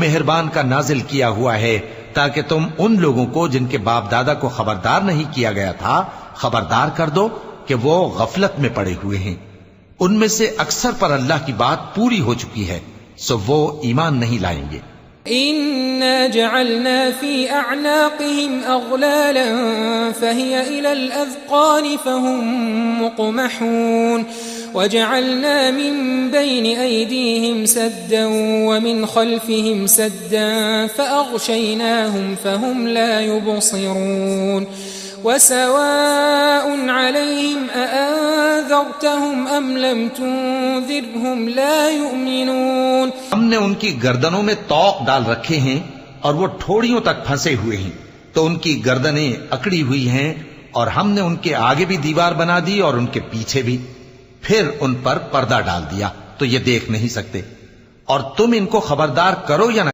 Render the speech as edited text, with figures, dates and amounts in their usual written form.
مہربان کا نازل کیا ہوا ہے تاکہ تم ان لوگوں کو جن کے باپ دادا کو خبردار نہیں کیا گیا تھا خبردار کر دو کہ وہ غفلت میں پڑے ہوئے ہیں۔ ان میں سے اکثر پر اللہ کی بات پوری ہو چکی ہے، سو وہ ایمان نہیں لائیں گے۔ إنا جعلنا في أعناقهم أغلالا فهي إلى الأذقان فهم مقمحون وجعلنا من بين أيديهم سدا ومن خلفهم سدا فأغشيناهم فهم لا يبصرون وسواء عليهم أأنذرتهم أم لم تنذرهم لا يؤمنون۔ ہم نے ان کی گردنوں میں طوق ڈال رکھے ہیں اور وہ ٹھوڑیوں تک پھنسے ہوئے ہیں، تو ان کی گردنیں اکڑی ہوئی ہیں، اور ہم نے ان کے آگے بھی دیوار بنا دی اور ان کے پیچھے بھی، پھر ان پر پردہ ڈال دیا تو یہ دیکھ نہیں سکتے۔ اور تم ان کو خبردار کرو یا نہ